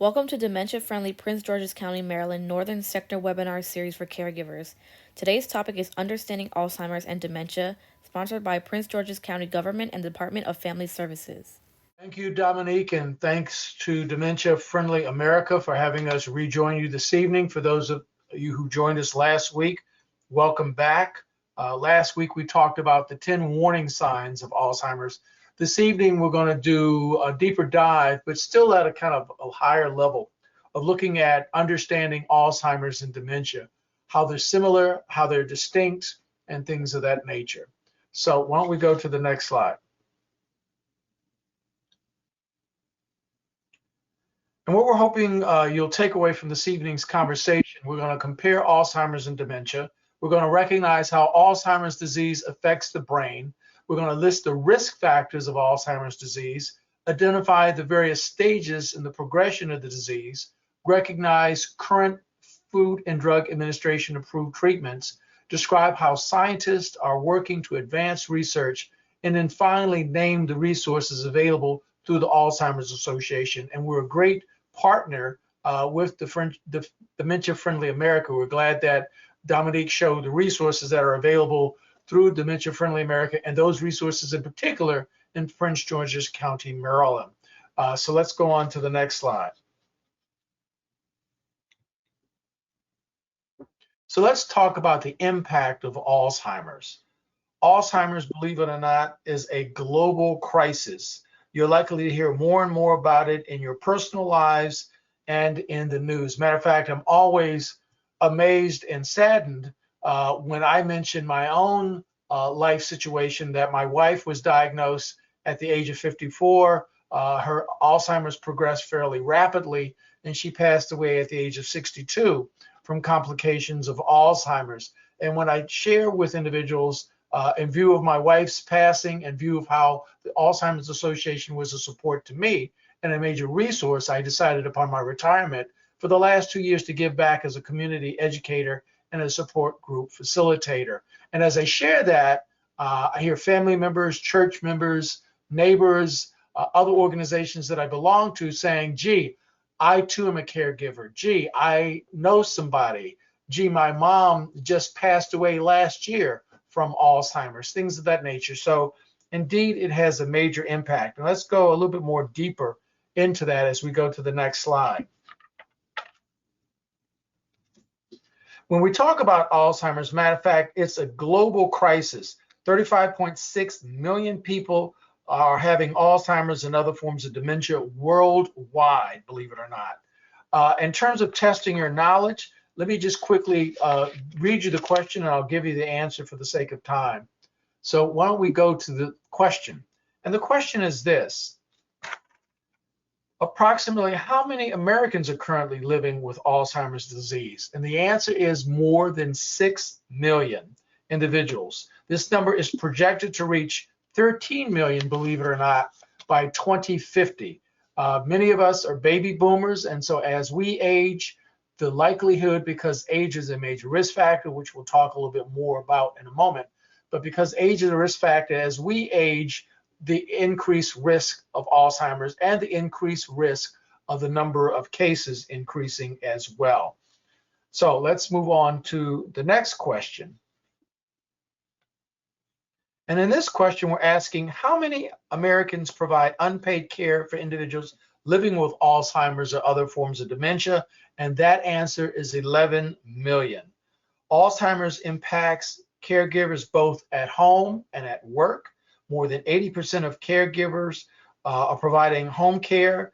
Welcome to Dementia-Friendly Prince George's County, Maryland Northern Sector webinar series for caregivers. Today's topic is Understanding Alzheimer's and Dementia, sponsored by Prince George's County Government and Department of Family Services. Thank you, Dominique, and thanks to Dementia Friendly America for having us rejoin you this evening. For those of you who joined us last week, welcome back. Last week we talked about the 10 warning signs of Alzheimer's. This evening we're going to do a deeper dive, but still at a kind of a higher level of looking at understanding Alzheimer's and dementia, how they're similar, how they're distinct, and things of that nature. So why don't we go to the next slide. And what we're hoping you'll take away from this evening's conversation, we're going to compare Alzheimer's and dementia. We're going to recognize how Alzheimer's disease affects the brain. We're going to list the risk factors of Alzheimer's disease, identify the various stages in the progression of the disease, recognize current Food and Drug Administration approved treatments, describe how scientists are working to advance research, and then finally name the resources available through the Alzheimer's Association. And we're a great partner with the Dementia Friendly America. We're glad that Dominique showed the resources that are available through Dementia Friendly America, and those resources in particular in Prince George's County, Maryland. So let's go on to the next slide. So let's talk about the impact of Alzheimer's. Alzheimer's, believe it or not, is a global crisis. You're likely to hear more and more about it in your personal lives and in the news. Matter of fact, I'm always amazed and saddened when I mention my own life situation, that my wife was diagnosed at the age of 54. Her Alzheimer's progressed fairly rapidly, and she passed away at the age of 62 from complications of Alzheimer's. And when I share with individuals in view of my wife's passing, in view of how the Alzheimer's Association was a support to me and a major resource, I decided upon my retirement for the last 2 years to give back as a community educator and a support group facilitator. And as I share that, I hear family members, church members, neighbors, other organizations that I belong to saying, gee, I too am a caregiver. Gee, I know somebody. Gee, my mom just passed away last year from Alzheimer's, things of that nature. So indeed, it has a major impact. And let's go a little bit more deeper into that as we go to the next slide. When we talk about Alzheimer's, matter of fact, it's a global crisis. 35.6 million people are having Alzheimer's and other forms of dementia worldwide, believe it or not. In terms of testing your knowledge, let me just quickly read you the question, and I'll give you the answer for the sake of time. So why don't we go to the question? And the question is this: approximately how many Americans are currently living with Alzheimer's disease? And the answer is more than 6 million individuals. This number is projected to reach 13 million, believe it or not, by 2050. Many of us are baby boomers, and so as we age, the likelihood, because age is a major risk factor, which we'll talk a little bit more about in a moment, but because age is a risk factor, as we age, the increased risk of Alzheimer's and the increased risk of the number of cases increasing as well. So let's move on to the next question. And in this question, we're asking how many Americans provide unpaid care for individuals living with Alzheimer's or other forms of dementia? And that answer is 11 million. Alzheimer's impacts caregivers both at home and at work. More than 80% of caregivers are providing home care.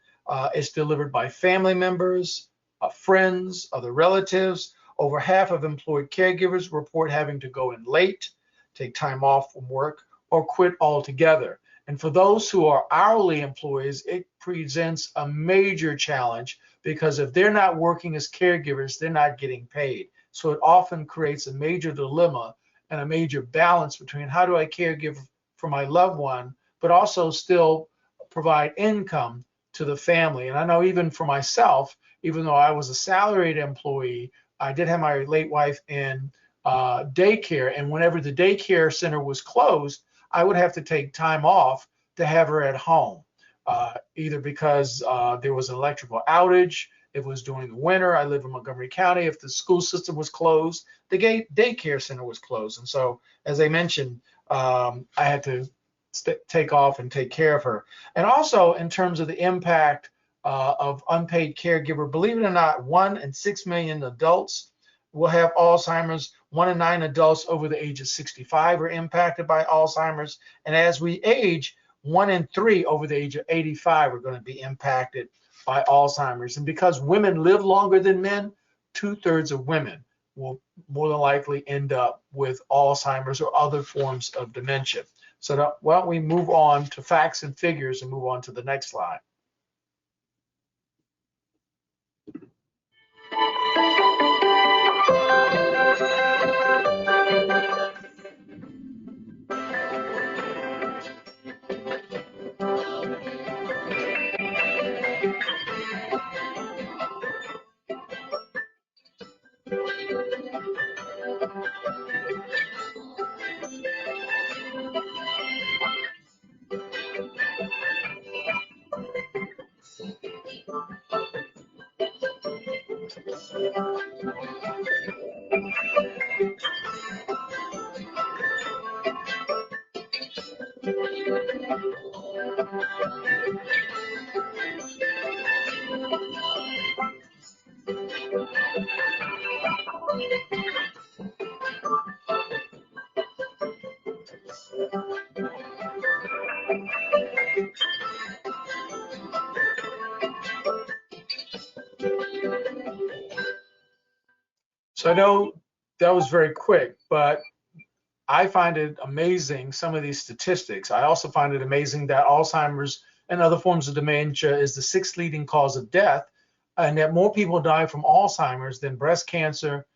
It's delivered by family members, friends, other relatives. Over half of employed caregivers report having to go in late, take time off from work, or quit altogether. And for those who are hourly employees, it presents a major challenge because if they're not working as caregivers, they're not getting paid. So it often creates a major dilemma and a major balance between how do I caregive for my loved one, but also still provide income to the family. And I know even for myself, even though I was a salaried employee, I did have my late wife in daycare. And whenever the daycare center was closed, I would have to take time off to have her at home. either because there was an electrical outage, if it was during the winter. I live in Montgomery County. If the school system was closed, the daycare center was closed. And so, as I mentioned, I had to take off and take care of her. And also in terms of the impact of unpaid caregiver, believe it or not, 1 in 6 million adults will have Alzheimer's. 1 in 9 adults over the age of 65 are impacted by Alzheimer's. And as we age, 1 in 3 over the age of 85 are going to be impacted by Alzheimer's. And because women live longer than men, 2/3 of women will more than likely end up with Alzheimer's or other forms of dementia. So why don't we move on to facts and figures and move on to the next slide. So I know that was very quick, but I find it amazing, some of these statistics. I also find it amazing that Alzheimer's and other forms of dementia is the 6th leading cause of death, and that more people die from Alzheimer's than breast cancer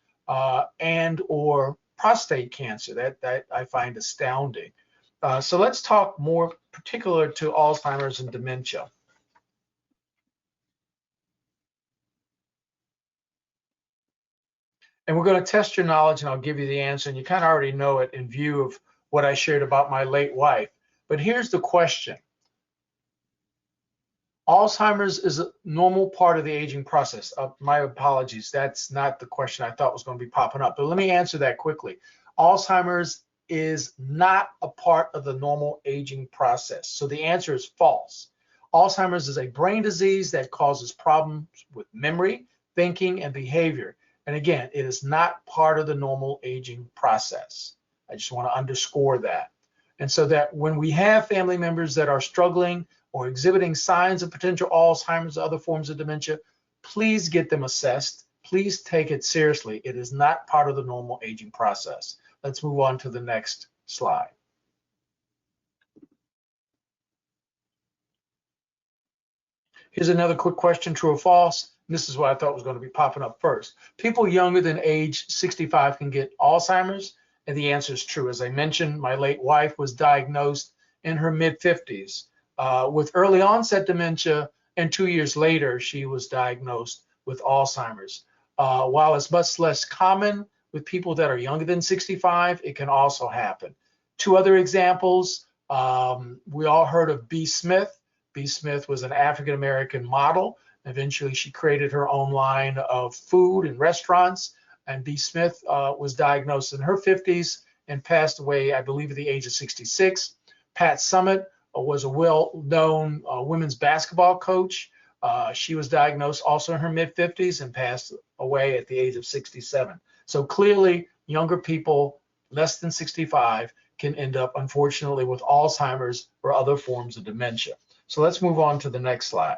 and or prostate cancer. That I find astounding. So let's talk more particular to Alzheimer's and dementia. And we're going to test your knowledge, and I'll give you the answer. And you kind of already know it in view of what I shared about my late wife. But here's the question. Alzheimer's is a normal part of the aging process. My apologies. That's not the question I thought was going to be popping up. But let me answer that quickly. Alzheimer's is not a part of the normal aging process. So the answer is false. Alzheimer's is a brain disease that causes problems with memory, thinking, and behavior. And again, it is not part of the normal aging process. I just want to underscore that. And so that when we have family members that are struggling or exhibiting signs of potential Alzheimer's or other forms of dementia, please get them assessed. Please take it seriously. It is not part of the normal aging process. Let's move on to the next slide. Here's another quick question, true or false. This is what I thought was going to be popping up first. People younger than age 65 can get Alzheimer's, and the answer is true. As I mentioned, my late wife was diagnosed in her mid-50s with early onset dementia, and 2 years later, she was diagnosed with Alzheimer's. While it's much less common with people that are younger than 65, it can also happen. 2 other examples, we all heard of B. Smith. B. Smith was an African-American model. Eventually, she created her own line of food and restaurants. And B. Smith was diagnosed in her 50s and passed away, I believe, at the age of 66. Pat Summitt was a well-known women's basketball coach. She was diagnosed also in her mid-50s and passed away at the age of 67. So clearly, younger people less than 65 can end up, unfortunately, with Alzheimer's or other forms of dementia. So let's move on to the next slide.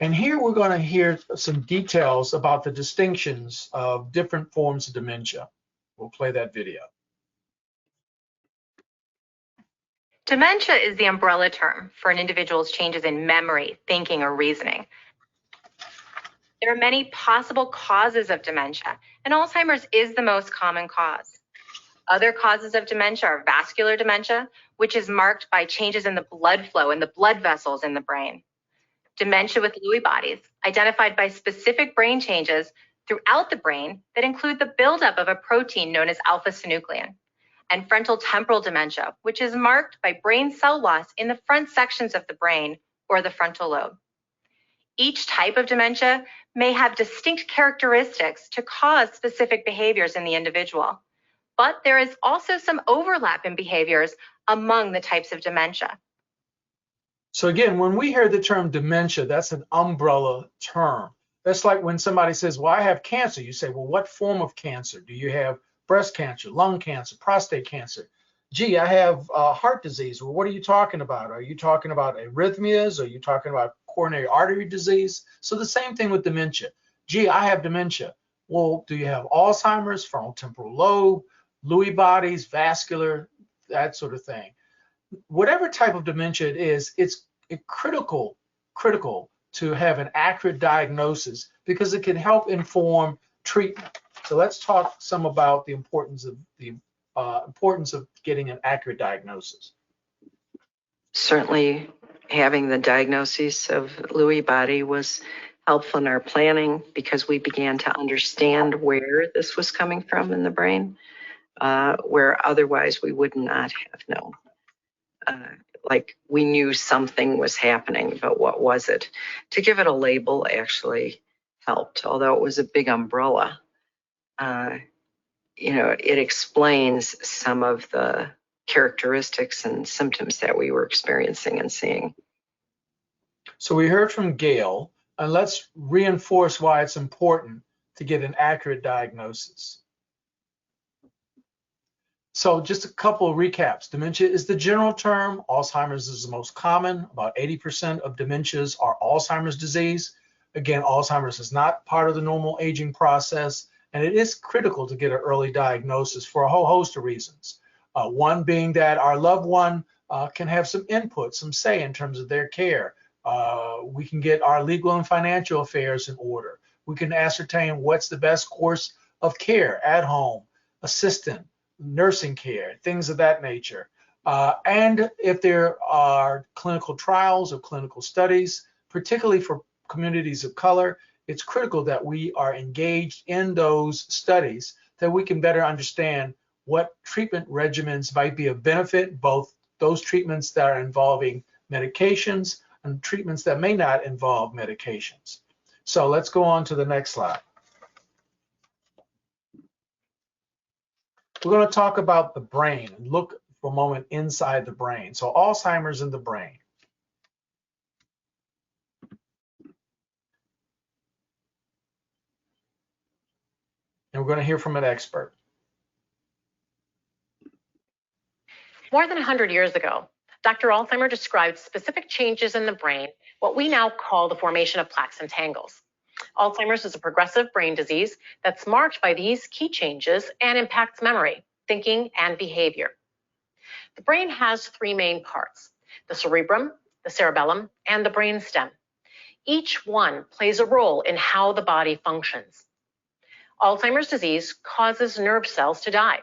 And here we're going to hear some details about the distinctions of different forms of dementia. We'll play that video. Dementia is the umbrella term for an individual's changes in memory, thinking, or reasoning. There are many possible causes of dementia, and Alzheimer's is the most common cause. Other causes of dementia are vascular dementia, which is marked by changes in the blood flow in the blood vessels in the brain. Dementia with Lewy bodies, identified by specific brain changes throughout the brain that include the buildup of a protein known as alpha-synuclein. and frontal temporal dementia, which is marked by brain cell loss in the front sections of the brain or the frontal lobe. Each type of dementia may have distinct characteristics to cause specific behaviors in the individual, but there is also some overlap in behaviors among the types of dementia. So again, when we hear the term dementia, that's an umbrella term. That's like when somebody says, well, I have cancer. You say, well, what form of cancer? Do you have breast cancer, lung cancer, prostate cancer? Gee, I have heart disease. Well, what are you talking about? Are you talking about arrhythmias? Are you talking about coronary artery disease? So the same thing with dementia. Gee, I have dementia. Well, do you have Alzheimer's, frontal temporal lobe, Lewy bodies, vascular, that sort of thing? Whatever type of dementia it is, it's critical to have an accurate diagnosis because it can help inform treatment. So let's talk some about the importance of getting an accurate diagnosis. Certainly, having the diagnosis of Lewy body was helpful in our planning because we began to understand where this was coming from in the brain, where otherwise we would not have known. Like we knew something was happening, but what was it? To give it a label actually helped, although it was a big umbrella. It explains some of the characteristics and symptoms that we were experiencing and seeing. So we heard from Gail, and let's reinforce why it's important to get an accurate diagnosis. So just a couple of recaps. Dementia is the general term. Alzheimer's is the most common. About 80% of dementias are Alzheimer's disease. Again, Alzheimer's is not part of the normal aging process, and it is critical to get an early diagnosis for a whole host of reasons. One being that our loved one can have some input, some say in terms of their care. We can get our legal and financial affairs in order. We can ascertain what's the best course of care at home, assistant, nursing care, things of that nature. And if there are clinical trials or clinical studies, particularly for communities of color, it's critical that we are engaged in those studies that we can better understand what treatment regimens might be of benefit, both those treatments that are involving medications and treatments that may not involve medications. So let's go on to the next slide. We're going to talk about the brain and look for a moment inside the brain. So Alzheimer's in the brain. And we're going to hear from an expert. More than 100 years ago, Dr. Alzheimer described specific changes in the brain, what we now call the formation of plaques and tangles. Alzheimer's is a progressive brain disease that's marked by these key changes and impacts memory, thinking, and behavior. The brain has three main parts: the cerebrum, the cerebellum, and the brainstem. Each one plays a role in how the body functions. Alzheimer's disease causes nerve cells to die,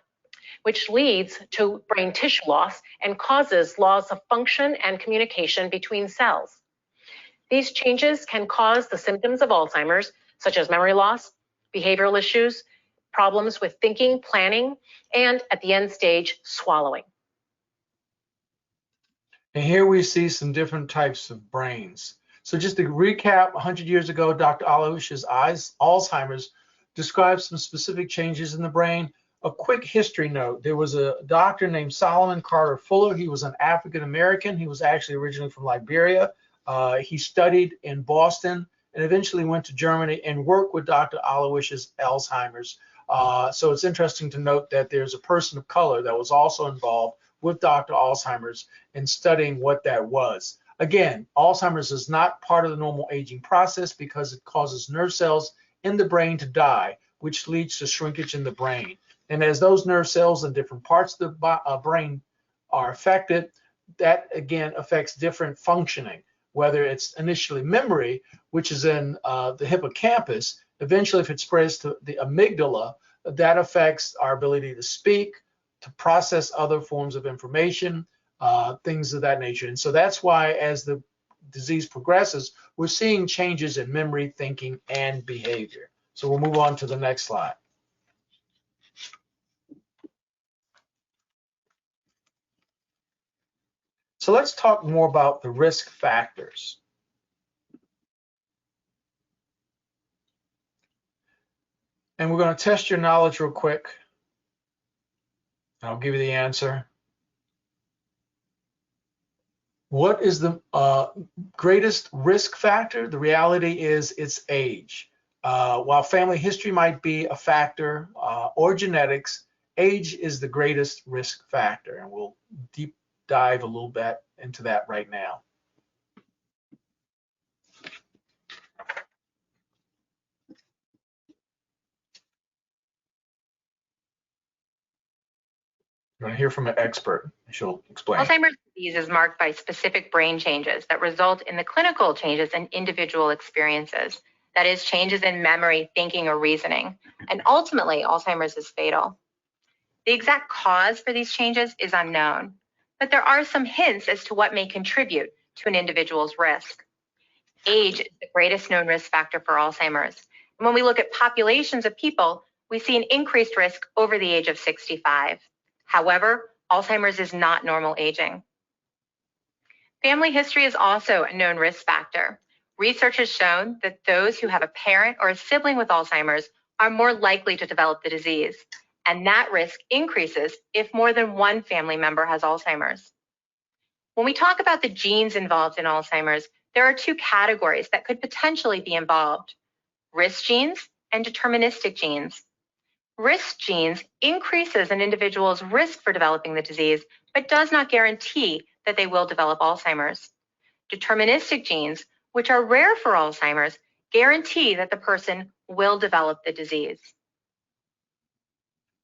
which leads to brain tissue loss and causes loss of function and communication between cells. These changes can cause the symptoms of Alzheimer's, such as memory loss, behavioral issues, problems with thinking, planning, and at the end stage, swallowing. And here we see some different types of brains. So just to recap, 100 years ago, Dr. Aloysius Alzheimer's described some specific changes in the brain. A quick history note: there was a doctor named Solomon Carter Fuller. He was an African American. He was actually originally from Liberia. He studied in Boston and eventually went to Germany and worked with Dr. Aloysius Alzheimer's. So it's interesting to note that there's a person of color that was also involved with Dr. Alzheimer's in studying what that was. Again, Alzheimer's is not part of the normal aging process because it causes nerve cells in the brain to die, which leads to shrinkage in the brain. And as those nerve cells in different parts of the brain are affected, that again affects different functioning, whether it's initially memory, which is in the hippocampus. Eventually, if it spreads to the amygdala, that affects our ability to speak, to process other forms of information, things of that nature. And so that's why as the disease progresses, we're seeing changes in memory, thinking, and behavior. So we'll move on to the next slide. So let's talk more about the risk factors. And we're going to test your knowledge real quick. I'll give you the answer. What is the greatest risk factor? The reality is it's age. While family history might be a factor or genetics, age is the greatest risk factor. And we'll deep dive a little bit into that right now. You're going to hear from an expert. She'll explain. Alzheimer's disease is marked by specific brain changes that result in the clinical changes in individual experiences. That is, changes in memory, thinking, or reasoning. And ultimately, Alzheimer's is fatal. The exact cause for these changes is unknown, but there are some hints as to what may contribute to an individual's risk. Age is the greatest known risk factor for Alzheimer's. And when we look at populations of people, we see an increased risk over the age of 65. However, Alzheimer's is not normal aging. Family history is also a known risk factor. Research has shown that those who have a parent or a sibling with Alzheimer's are more likely to develop the disease, and that risk increases if more than one family member has Alzheimer's. When we talk about the genes involved in Alzheimer's, there are two categories that could potentially be involved: risk genes and deterministic genes. Risk genes increases an individual's risk for developing the disease, but does not guarantee that they will develop Alzheimer's. Deterministic genes, which are rare for Alzheimer's, guarantee that the person will develop the disease.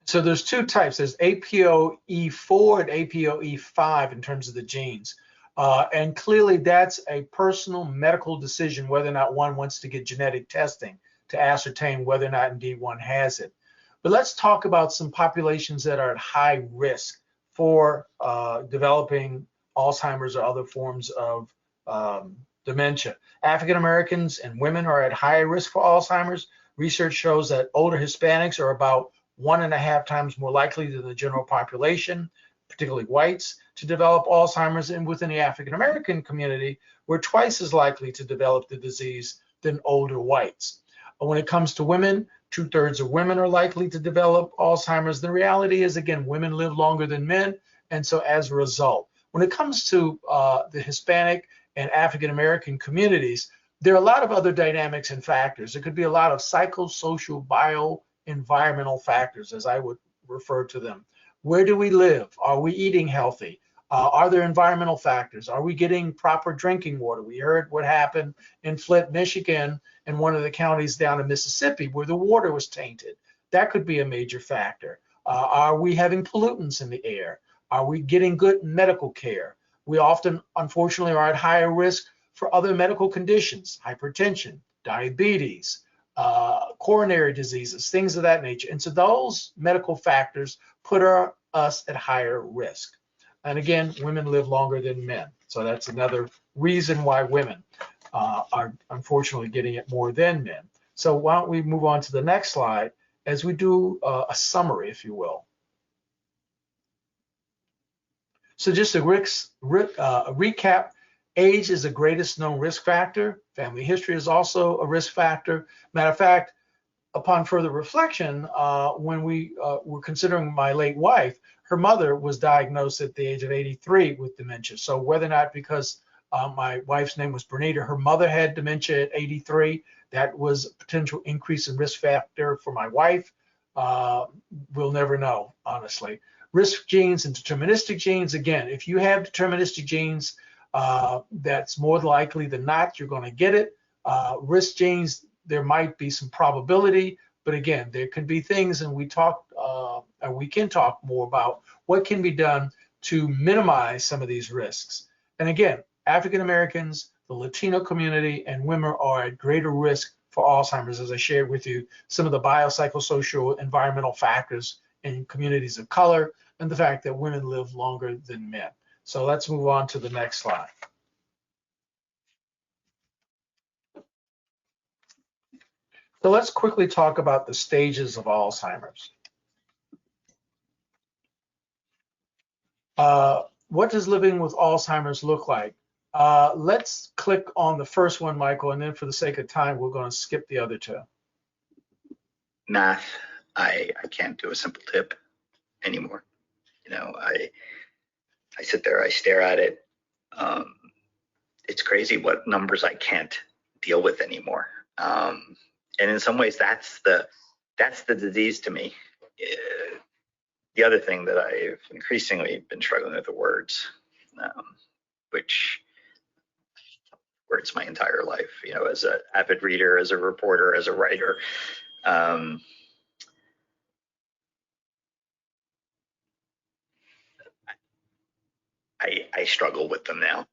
So there's two types. There's APOE4 and APOE5 in terms of the genes. And clearly that's a personal medical decision whether or not one wants to get genetic testing to ascertain whether or not indeed one has it. But let's talk about some populations that are at high risk for developing Alzheimer's or other forms of dementia. African Americans and women are at higher risk for Alzheimer's. Research shows that older Hispanics are about 1.5 times more likely than the general population, particularly whites, to develop Alzheimer's. And within the African American community, we're twice as likely to develop the disease than older whites. When it comes to women, 2/3 of women are likely to develop Alzheimer's. The reality is, again, women live longer than men. And so as a result, when it comes to the Hispanic and African American communities, there are a lot of other dynamics and factors. There could be a lot of psychosocial, bioenvironmental factors, as I would refer to them. Where do we live? Are we eating healthy? Are there environmental factors? Are we getting proper drinking water? We heard what happened in Flint, Michigan, and one of the counties down in Mississippi where the water was tainted. That could be a major factor. Are we having pollutants in the air? Are we getting good medical care? We often, unfortunately, are at higher risk for other medical conditions, hypertension, diabetes, coronary diseases, things of that nature. And so those medical factors put us at higher risk. And again, women live longer than men. So that's another reason why women are unfortunately getting it more than men. So why don't we move on to the next slide as we do a summary, if you will. So just a recap, age is the greatest known risk factor. Family history is also a risk factor. Matter of fact, upon further reflection, when we were considering my late wife, her mother was diagnosed at the age of 83 with dementia. So whether or not because my wife's name was Bernita, her mother had dementia at 83, that was a potential increase in risk factor for my wife. We'll never know, honestly. Risk genes and deterministic genes, again, if you have deterministic genes, that's more likely than not you're going to get it. Risk genes, there might be some probability, but again, there could be things, and we can talk more about what can be done to minimize some of these risks. And again, African Americans, the Latino community, and women are at greater risk for Alzheimer's, as I shared with you some of the biopsychosocial environmental factors in communities of color, and the fact that women live longer than men. So let's move on to the next slide. So let's quickly talk about the stages of Alzheimer's. what does living with Alzheimer's look like? Let's click on the first one, Michael, and then for the sake of time, we're going to skip the other two. Math, I can't do a simple tip anymore. You know, I sit there, I stare at it. It's crazy what numbers I can't deal with anymore. And in some ways, that's the disease to me. The other thing that I've increasingly been struggling with are words, which words my entire life, you know, as an avid reader, as a reporter, as a writer. I struggle with them now.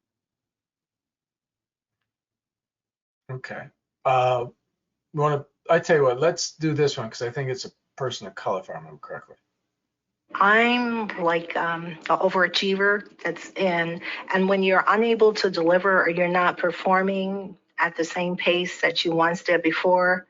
Okay. I tell you what, let's do this one because I think it's a person of color, if I remember correctly. I'm like an overachiever and when you're unable to deliver or you're not performing at the same pace that you once did before,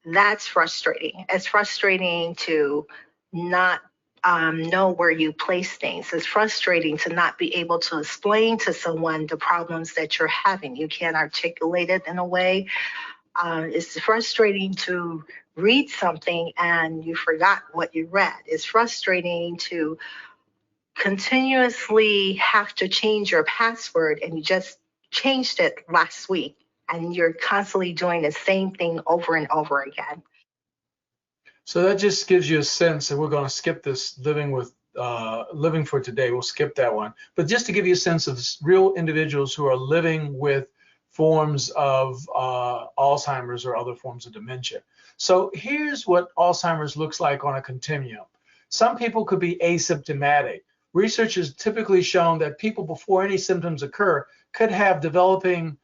that's frustrating. It's frustrating to not know where you place things. It's frustrating to not be able to explain to someone the problems that you're having. You can't articulate it in a way. It's frustrating to read something and you forgot what you read. It's frustrating to continuously have to change your password and you just changed it last week and you're constantly doing the same thing over and over again. So that just gives you a sense, and we're going to skip this living for today. We'll skip that one. But just to give you a sense of real individuals who are living with forms of Alzheimer's or other forms of dementia. So here's what Alzheimer's looks like on a continuum. Some people could be asymptomatic. Research has typically shown that people before any symptoms occur could have developing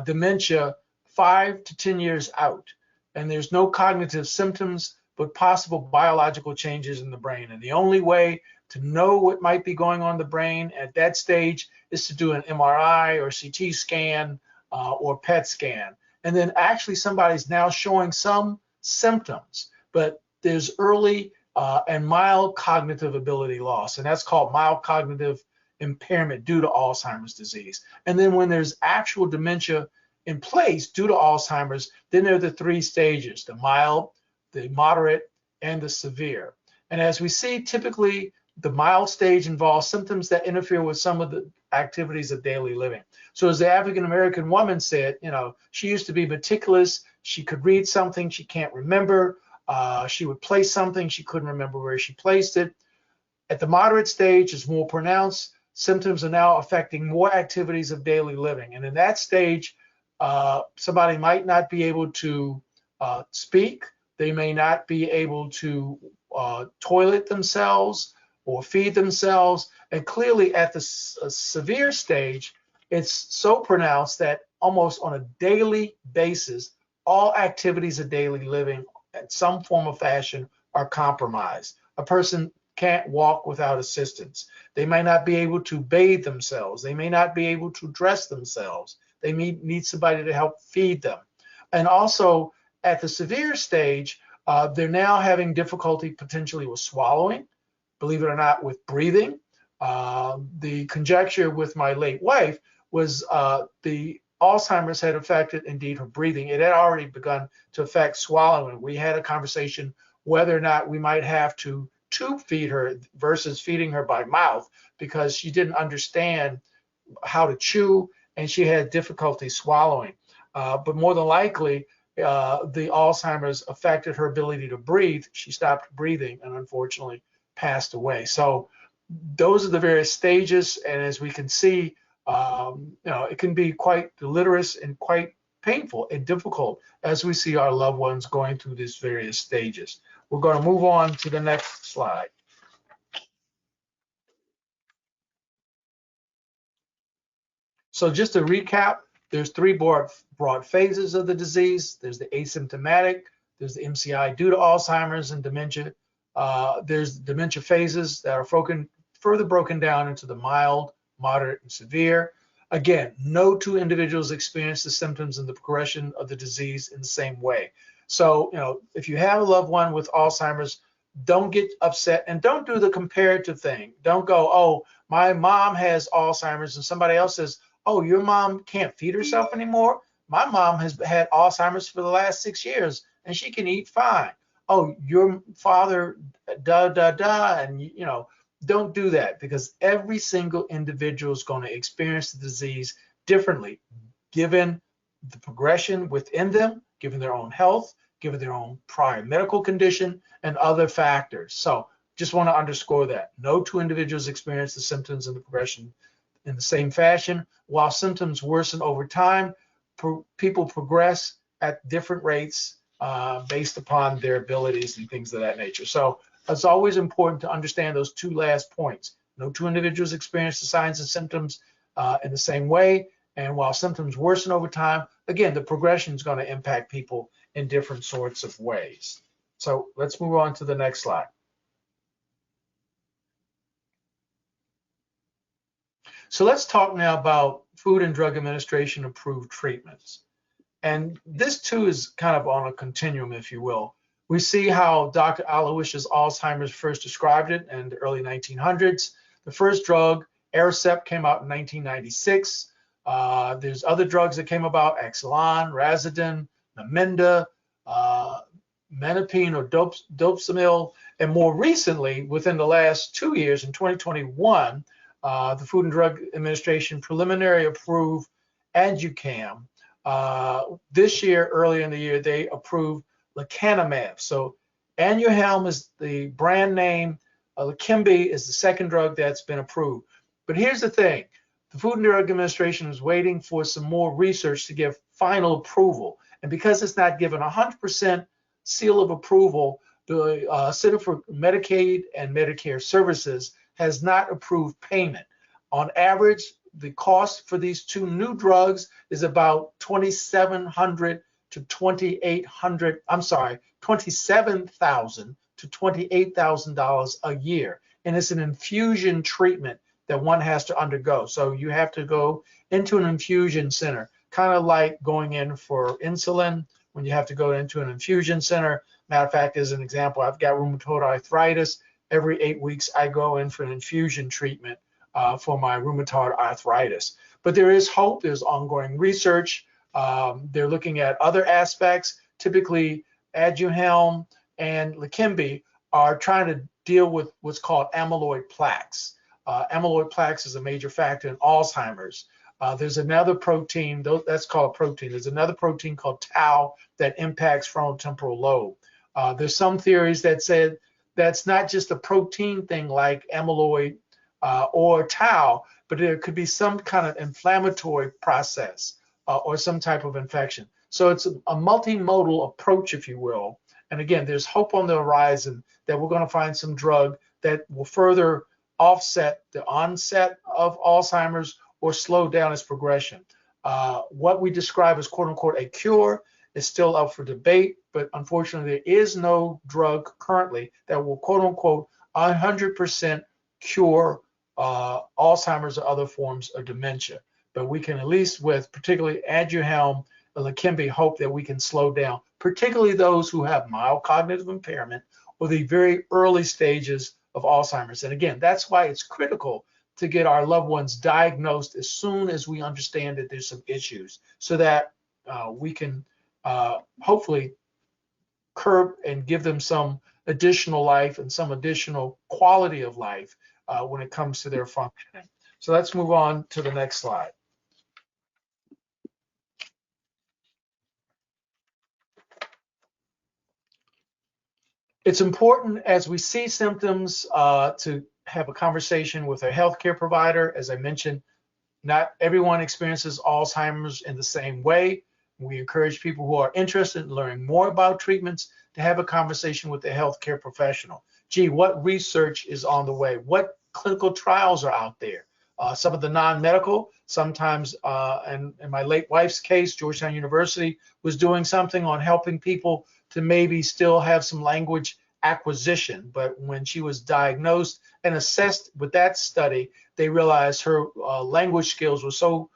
dementia 5 to 10 years out. And there's no cognitive symptoms, but possible biological changes in the brain. And the only way to know what might be going on in the brain at that stage is to do an MRI or CT scan or PET scan. And then actually somebody's now showing some symptoms, but there's early and mild cognitive ability loss. And that's called mild cognitive impairment due to Alzheimer's disease. And then when there's actual dementia in place due to Alzheimer's, then there are the 3 stages, the mild, the moderate, and the severe. And as we see, typically the mild stage involves symptoms that interfere with some of the activities of daily living. So as the African-American woman said, you know, she used to be meticulous. She could read something she can't remember. She would place something, she couldn't remember where she placed it. At the moderate stage, it's more pronounced. Symptoms are now affecting more activities of daily living. And in that stage, somebody might not be able to speak. They may not be able to toilet themselves or feed themselves. And clearly at the severe stage, it's so pronounced that almost on a daily basis, all activities of daily living in some form or fashion are compromised. A person can't walk without assistance. They may not be able to bathe themselves. They may not be able to dress themselves. They need somebody to help feed them. And also at the severe stage, they're now having difficulty potentially with swallowing, believe it or not, with breathing. The conjecture with my late wife was the Alzheimer's had affected indeed her breathing. It had already begun to affect swallowing. We had a conversation whether or not we might have to tube feed her versus feeding her by mouth because she didn't understand how to chew and she had difficulty swallowing. But more than likely, the Alzheimer's affected her ability to breathe. She stopped breathing and unfortunately passed away. So those are the various stages. And as we can see, it can be quite deleterious and quite painful and difficult as we see our loved ones going through these various stages. We're going to move on to the next slide. So just to recap, there's 3 broad phases of the disease. There's the asymptomatic, there's the MCI due to Alzheimer's and dementia. There's dementia phases that are further broken down into the mild, moderate, and severe. Again, no 2 individuals experience the symptoms and the progression of the disease in the same way. So, if you have a loved one with Alzheimer's, don't get upset, and don't do the comparative thing. Don't go, oh, my mom has Alzheimer's, and somebody else says, oh, your mom can't feed herself anymore. My mom has had Alzheimer's for the last 6 years, and she can eat fine. Oh, your father, and you know, don't do that, because every single individual is going to experience the disease differently, given the progression within them, given their own health, given their own prior medical condition, and other factors. So just want to underscore that. No two individuals experience the symptoms and the progression in the same fashion. While symptoms worsen over time, people progress at different rates based upon their abilities and things of that nature. So it's always important to understand those two last points. No two individuals experience the signs and symptoms in the same way. And while symptoms worsen over time, again, the progression is going to impact people in different sorts of ways. So let's move on to the next slide. So let's talk now about Food and Drug Administration approved treatments. And this too is kind of on a continuum, if you will. We see how Dr. Aloysius Alzheimer's first described it in the early 1900s. The first drug, Aricept, came out in 1996. There's other drugs that came about, Exelon, Razidin, Namenda, Menopine or Dopsamil, and more recently, within the last 2 years, in 2021, the Food and Drug Administration preliminary approved Aducam. This year, earlier in the year, they approved lecanemab. So Aduhelm is the brand name. Leqembi is the second drug that's been approved. But here's the thing. The Food and Drug Administration is waiting for some more research to give final approval. And because it's not given 100% seal of approval, the Center for Medicaid and Medicare Services has not approved payment. On average, the cost for these two new drugs is about $2,700 to $2,800. I'm sorry, $27,000 to $28,000 a year, and it's an infusion treatment that one has to undergo. So you have to go into an infusion center, kind of like going in for insulin when you have to go into an infusion center. Matter of fact, as an example, I've got rheumatoid arthritis. Every 8 weeks, I go in for an infusion treatment for my rheumatoid arthritis. But there is hope. There's ongoing research. They're looking at other aspects. Typically, Aduhelm and Leqembi are trying to deal with what's called amyloid plaques. Amyloid plaques is a major factor in Alzheimer's. There's another protein, that's called a protein. There's another protein called tau that impacts frontotemporal lobe. There's some theories that said that's not just a protein thing like amyloid or tau, but there could be some kind of inflammatory process or some type of infection. So it's a multimodal approach, if you will. And again, there's hope on the horizon that we're going to find some drug that will further offset the onset of Alzheimer's or slow down its progression. What we describe as quote unquote a cure is still up for debate, but unfortunately there is no drug currently that will quote unquote 100% cure Alzheimer's or other forms of dementia. But we can at least with particularly Aduhelm and Leqembi hope that we can slow down, particularly those who have mild cognitive impairment or the very early stages of Alzheimer's. And again, that's why it's critical to get our loved ones diagnosed as soon as we understand that there's some issues, so that we can hopefully curb and give them some additional life and some additional quality of life when it comes to their functioning. So let's move on to the next slide. It's important as we see symptoms to have a conversation with a healthcare provider. As I mentioned, not everyone experiences Alzheimer's in the same way. We encourage people who are interested in learning more about treatments to have a conversation with a healthcare professional. Gee, what research is on the way? What clinical trials are out there? Some of the non-medical, sometimes in my late wife's case, Georgetown University was doing something on helping people to maybe still have some language acquisition. But when she was diagnosed and assessed with that study, they realized her language skills were so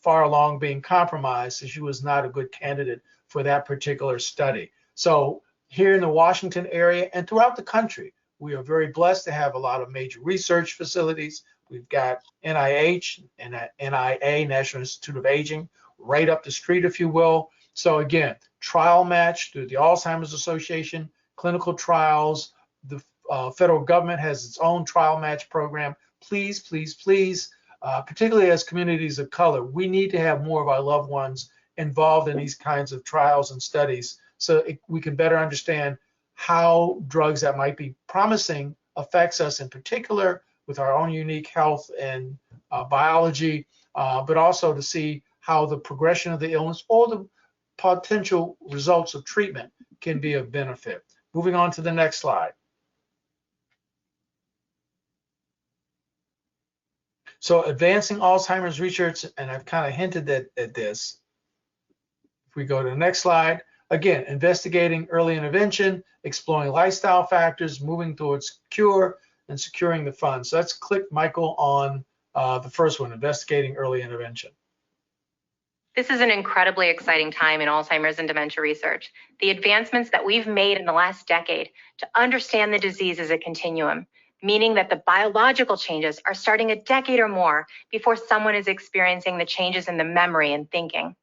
far along being compromised that she was not a good candidate for that particular study. So here in the Washington area and throughout the country. We are very blessed to have a lot of major research facilities. We've got NIH and NIA, National Institute of Aging, right up the street, if you will. So again, trial match through the Alzheimer's Association, clinical trials. The federal government has its own trial match program. Please, please, please, particularly as communities of color, we need to have more of our loved ones involved in these kinds of trials and studies so we can better understand how drugs that might be promising affects us in particular with our own unique health and biology, but also to see how the progression of the illness or the potential results of treatment can be of benefit. Moving on to the next slide. So advancing Alzheimer's research, and I've kind of hinted at this. If we go to the next slide, again, investigating early intervention, exploring lifestyle factors, moving towards cure, and securing the funds. So let's click, Michael, on the first one, investigating early intervention. This is an incredibly exciting time in Alzheimer's and dementia research. The advancements that we've made in the last decade to understand the disease as a continuum, meaning that the biological changes are starting a decade or more before someone is experiencing the changes in the memory and thinking.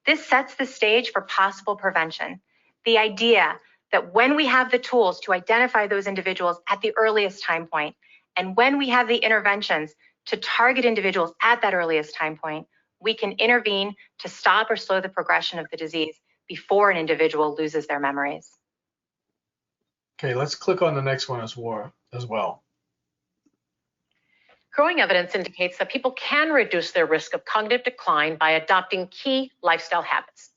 This sets the stage for possible prevention. The idea that when we have the tools to identify those individuals at the earliest time point, and when we have the interventions to target individuals at that earliest time point, we can intervene to stop or slow the progression of the disease before an individual loses their memories. Okay, let's click on the next one as well. Growing evidence indicates that people can reduce their risk of cognitive decline by adopting key lifestyle habits.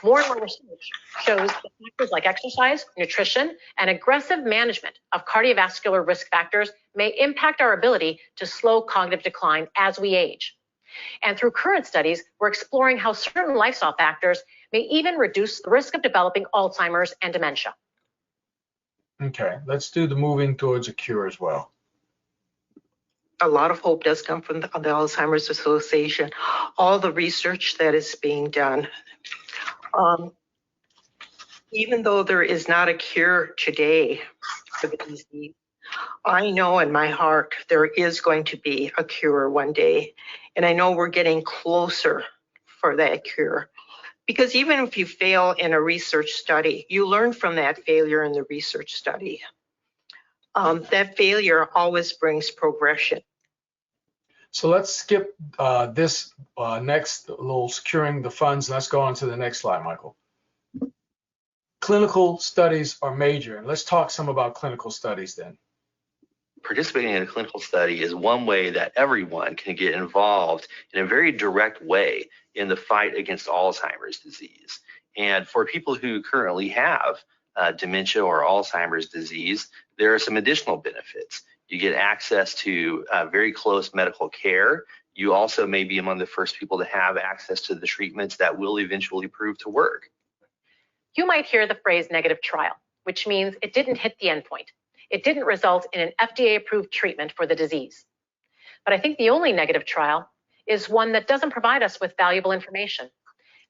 More and more research shows that factors like exercise, nutrition, and aggressive management of cardiovascular risk factors may impact our ability to slow cognitive decline as we age. And through current studies, we're exploring how certain lifestyle factors may even reduce the risk of developing Alzheimer's and dementia. Okay, let's do the moving towards a cure as well. A lot of hope does come from the Alzheimer's Association, all the research that is being done. Even though there is not a cure today for the disease, I know in my heart there is going to be a cure one day. And I know we're getting closer for that cure. Because even if you fail in a research study, you learn from that failure in the research study. That failure always brings progression. So let's skip this next little securing the funds. Let's go on to the next slide, Michael. Clinical studies are major. And let's talk some about clinical studies then. Participating in a clinical study is one way that everyone can get involved in a very direct way in the fight against Alzheimer's disease. And for people who currently have dementia or Alzheimer's disease, there are some additional benefits. You get access to very close medical care. You also may be among the first people to have access to the treatments that will eventually prove to work. You might hear the phrase negative trial, which means it didn't hit the endpoint. It didn't result in an FDA-approved treatment for the disease. But I think the only negative trial is one that doesn't provide us with valuable information.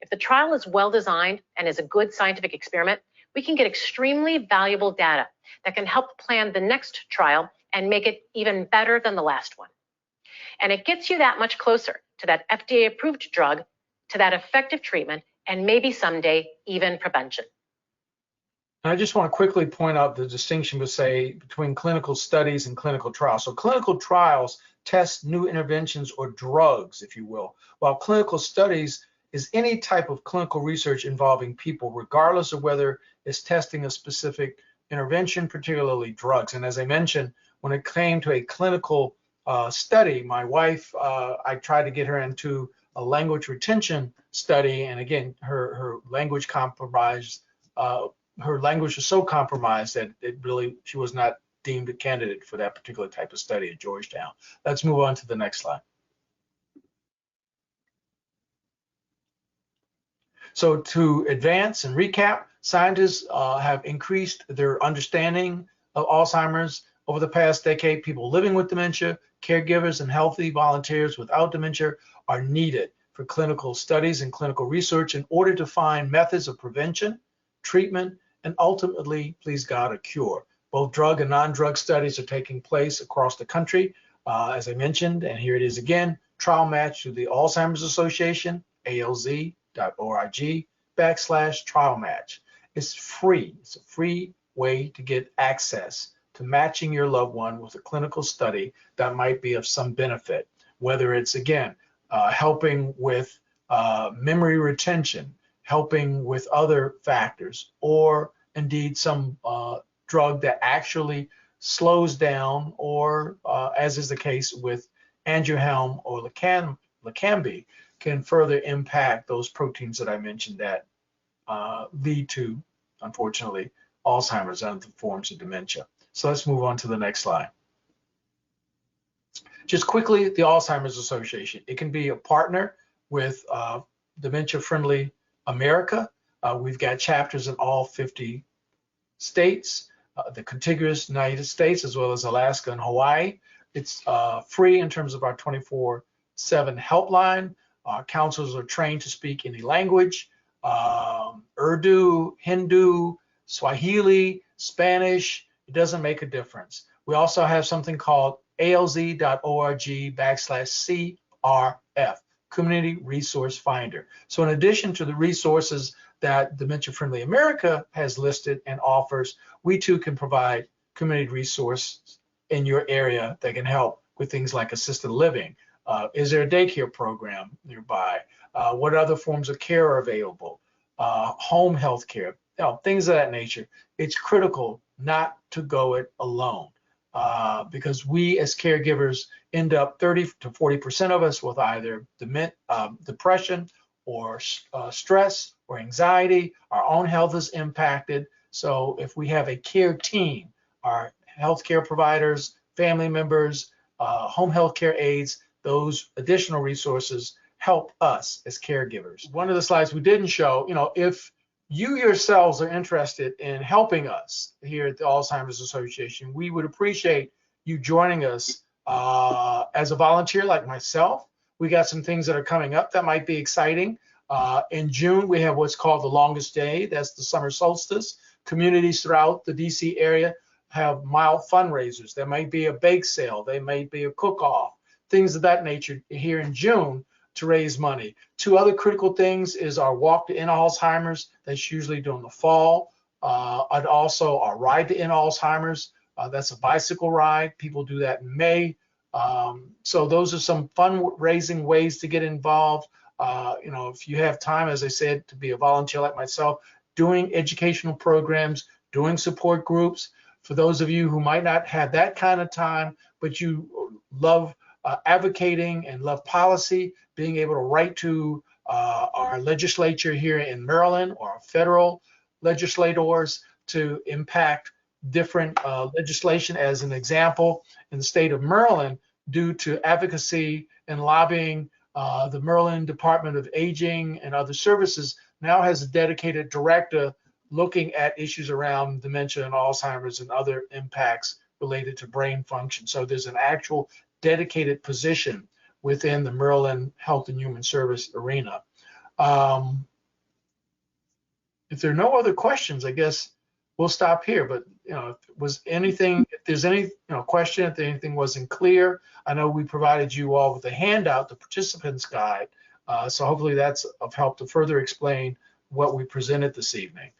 If the trial is well designed and is a good scientific experiment, we can get extremely valuable data that can help plan the next trial and make it even better than the last one. And it gets you that much closer to that FDA-approved drug, to that effective treatment, and maybe someday even prevention. I just want to quickly point out the distinction between clinical studies and clinical trials. So clinical trials test new interventions or drugs, if you will, while clinical studies is any type of clinical research involving people, regardless of whether it's testing a specific intervention, particularly drugs. And as I mentioned, when it came to a clinical study, my wife, I tried to get her into a language retention study, and again, her language compromised. Her language was so compromised that she was not deemed a candidate for that particular type of study at Georgetown. Let's move on to the next slide. So to advance and recap, scientists have increased their understanding of Alzheimer's over the past decade. People living with dementia, caregivers, and healthy volunteers without dementia are needed for clinical studies and clinical research in order to find methods of prevention, treatment, and ultimately, please God, a cure. Both drug and non-drug studies are taking place across the country, as I mentioned, and here it is again, trial match through the Alzheimer's Association, alz.org/trial match. It's free. It's a free way to get access to matching your loved one with a clinical study that might be of some benefit, whether it's, again, helping with memory retention, helping with other factors, or indeed some drug that actually slows down, or as is the case with Aduhelm or Lecanemab, can further impact those proteins that I mentioned that lead to, unfortunately, Alzheimer's and other forms of dementia. So let's move on to the next slide. Just quickly, the Alzheimer's Association. It can be a partner with Dementia Friendly America. We've got chapters in all 50 states, the contiguous United States, as well as Alaska and Hawaii. It's free in terms of our 24/7 helpline. Our counselors are trained to speak any language, Urdu, Hindu, Swahili, Spanish. It doesn't make a difference. We also have something called alz.org/CRF, Community Resource Finder. So in addition to the resources that Dementia Friendly America has listed and offers, we too can provide community resources in your area that can help with things like assisted living. Is there a daycare program nearby? What other forms of care are available? Home health care, things of that nature. It's critical not to go it alone. Because we as caregivers end up 30 to 40% of us with either depression or stress or anxiety. Our own health is impacted. So if we have a care team, our healthcare providers, family members, home health care aides, those additional resources help us as caregivers. One of the slides we didn't show, if you yourselves are interested in helping us here at the Alzheimer's Association, we would appreciate you joining us as a volunteer like myself. We got some things that are coming up that might be exciting. In June, we have what's called the longest day. That's the summer solstice. Communities throughout the DC area have mild fundraisers. There might be a bake sale. There might be a cook-off, things of that nature here in June to raise money. Two other critical things is our Walk to End Alzheimer's. That's usually during the fall. And also our Ride to End Alzheimer's. That's a bicycle ride. People do that in May. So those are some fundraising ways to get involved. If you have time, as I said, to be a volunteer like myself, doing educational programs, doing support groups. For those of you who might not have that kind of time, but you love advocating and love policy, being able to write to our legislature here in Maryland or our federal legislators to impact different legislation. As an example, in the state of Maryland, due to advocacy and lobbying, the Maryland Department of Aging and Other Services now has a dedicated director looking at issues around dementia and Alzheimer's and other impacts related to brain function. So there's an actual dedicated position within the Maryland Health and Human Service arena. If there are no other questions, I guess we'll stop here. But if there's any question, if anything wasn't clear, I know we provided you all with a handout, the participants guide. So hopefully that's of help to further explain what we presented this evening.